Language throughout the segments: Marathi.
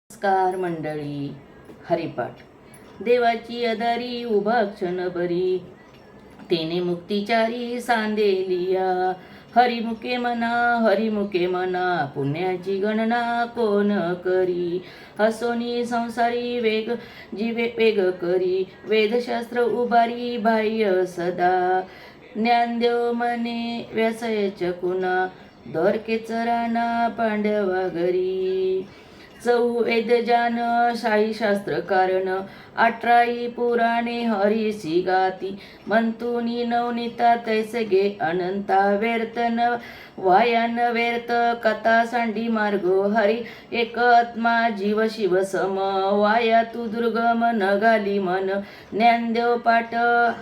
नमस्कार मंडळी. हरिपाठ. देवाची अदारी उभा क्षण बरी, तेने मुक्तिचारी सांदेलिया. हरिमुखे मना पुण्याची गणना कोण करी. हसोनी संसारी वेग करी, वेदशास्त्र उभारी बाह्य सदा. ज्ञानदेव मने व्यसय चकुना, द्वारकेच राणा पांडवा घरी. चौवेद जान शाही शास्त्र कारण, 18 पुराणे हरीसी गाती. मंतुनी नवनीता तैसे गे अनंता, व्यर्थ न वायान व्यर्थ कथा सांडी मार्गो हरी. एक आत्मा जीव शिव सम, वाया तू दुर्गम न घाली मन. ज्ञानदेव पाठ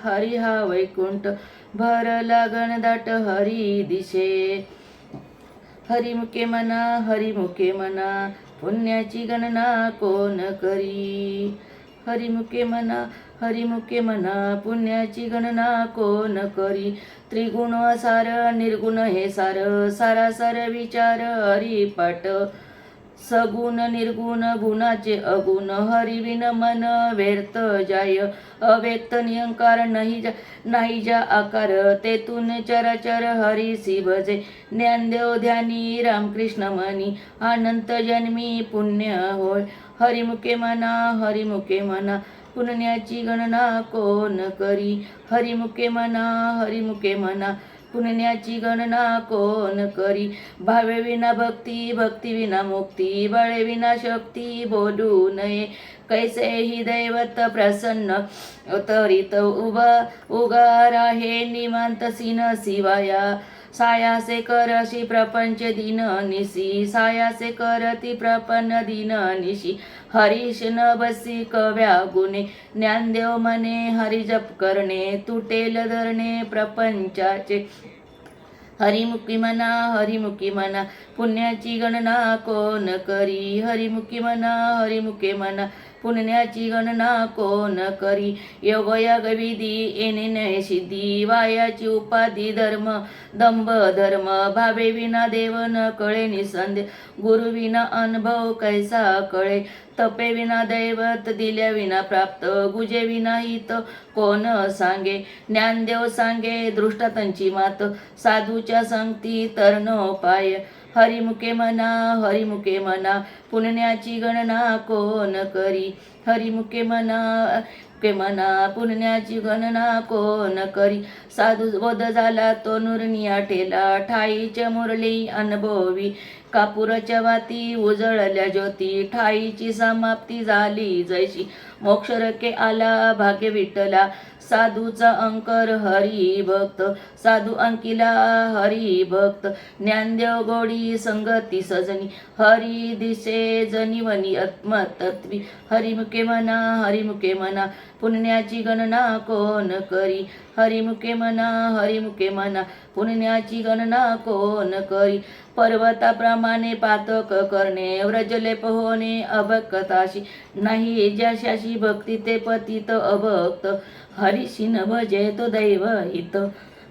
हरी हा वैकुंठ, भर लागण दाट हरी दिशे. हरिमुखे मना पुण्याची गणना कोण करी. हरिमुखे मना पुण्याची गणना कोण करी. त्रिगुण सार निर्गुण हे सार, सारासार विचार हरिपाठ. सगुण निर्गुण गुणाचे अगुण, हरिविन मन व्यर्थ जाय. अव्यक्त नियंकार नाही जा आकार, तेतून चराचर हरिसी भजे. ज्ञानदेव ध्यानी रामकृष्ण मनी, अनंत जन्मी पुण्य होय. हरिमुखे मना पुण्याची गणना कोण करी. हरिमुखे मना पुण्याची गणना कोण करी. भावे विना भक्ती, भक्ती विना मुक्ती, बळे विना शक्ती बोलू नये. कैसेही दैवत प्रसन्न तरीत उगा राहे निमांत सीन शिवाया. सायासे करशी प्रपंच दिन निशी, सायासे करती प्रपन्न दिन निशी. हरीश न बसी कव्या गुणे, ज्ञानदेव मने हरिजप करणे. तुटेल धरणे प्रपंचाचे, हरिमुखी मना पुण्याची गणना कोण करी. हरिमुखे मना पुण्याची गणना कोण करी. योगयाग विधी येणे नये सिद्धी, वायाची उपाधी धर्म दंभ धर्म. भावे विना देव न कळे निसंदेह, गुरु विना अनुभव कैसा कळे. तपे विना दैवत, दिल्या विना प्राप्त, गुजे विना हित कोण सांगे. ज्ञानदेव सांगे दृष्टांतांची मात, साधूच्या संगती तरणोपाय. हरिमुखे मना पुण्याची गणना कोण करी. हरिमुखे मना पुण्याची गणना कोण करी. साधू बोध झाला तो नुरनिया ठेला, ठाईच्या मुरली अनुभवी. कापूरच्या वाती उजळल्या ज्योती, ठाईची समाप्ती झाली जैशी. मोक्षरके आला भाग्य विठ्ठला, साधूचा अंकर हरी भक्त. साधू अंकिला हरी भक्त, ज्ञानदेव गोडी संगती सजनी. हरी दिसे जनिवनी आत्मतत्वी. हरिमुखे मना पुण्याची गणना कोण करी. हरिमुखे मना पुण्याची गणना कोण करी. पर्वताप्रमाणे पातक करणे, व्रजलेप होणे अभक्ताशी. नाही ज्याशाशी भक्ती ते पतित अभक्त, हरिशी न भजे तो दैव हित.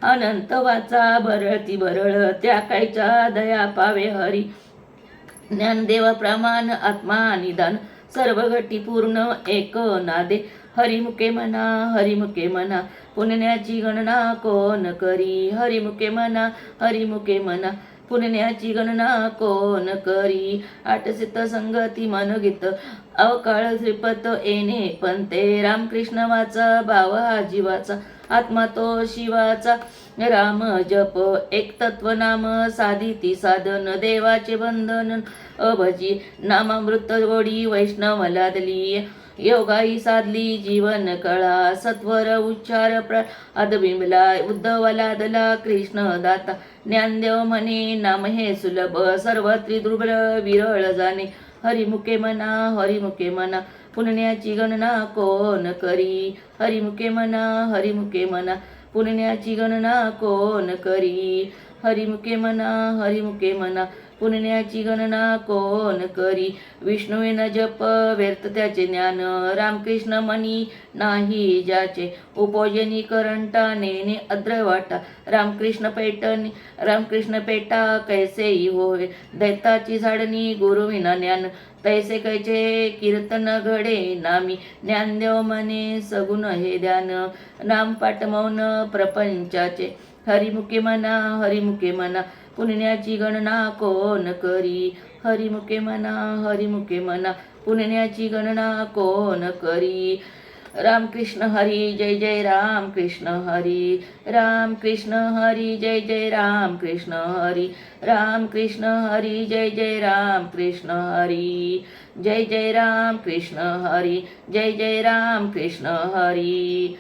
अनंत वाचा बरळती बरळ, त्या कायचा दया पावे हरी. ज्ञानदेवा प्रमाण आत्मा निदान, सर्व घटी पूर्ण एक नादे. हरिमुखे मना पुण्याची गणना कोण करी. हरिमुखे मना पुण्याची गणना कोण करी. आठसित संगती मनोगीत, अवकाळ श्रीपत येणे पंते. रामकृष्ण वाचा भाव हा जीवाचा, आत्मा तो शिवाचा. राम जप एक तत्व नाम, साधिती साधन देवाचे बंधन अभजी. नामामृत गोडी वैष्णव लादली, योगाई साधली जीवन कळा. सत्वर उच्चार अदबिंबला, उद्धव लादला कृष्ण दाता. ज्ञानदेव म्हणे नाम हे सुलभ, सर्वत्री दुर्बल विरळ जाणे. हरिमुखे मना पुण्याची गणना कोण करी. हरिमुखे मना पुण्याची गणना कोण करी. हरिमुखे मना पुण्याची गणना कोण करी. विष्णुविन जप व्यर्थ त्याचे ज्ञान, रामकृष्ण मनी नाही ज्याचे. उपोजनी करंटा नेणे अद्र वाटा, रामकृष्ण पेटा कैसेही होय. दैताची झाडणी गुरुविना ज्ञान, तैसे कैचे कीर्तन घडे नामी. ज्ञानदेव म्हणे सगुण हे ध्यान, नाम पाठ मौन प्रपंचाचे. हरिमुखे म्हणा पुण्याची गणना कोण करी. हरिमुखे म्हणा पुण्याची गणना कोण करी. रामकृष्ण हरी जय जय रामकृष्ण हरी. रामकृष्ण हरी जय जय रामकृष्ण हरी. रामकृष्ण हरी जय जय रामकृष्ण हरी. जय जय रामकृष्ण हरी. जय जय रामकृष्ण हरी.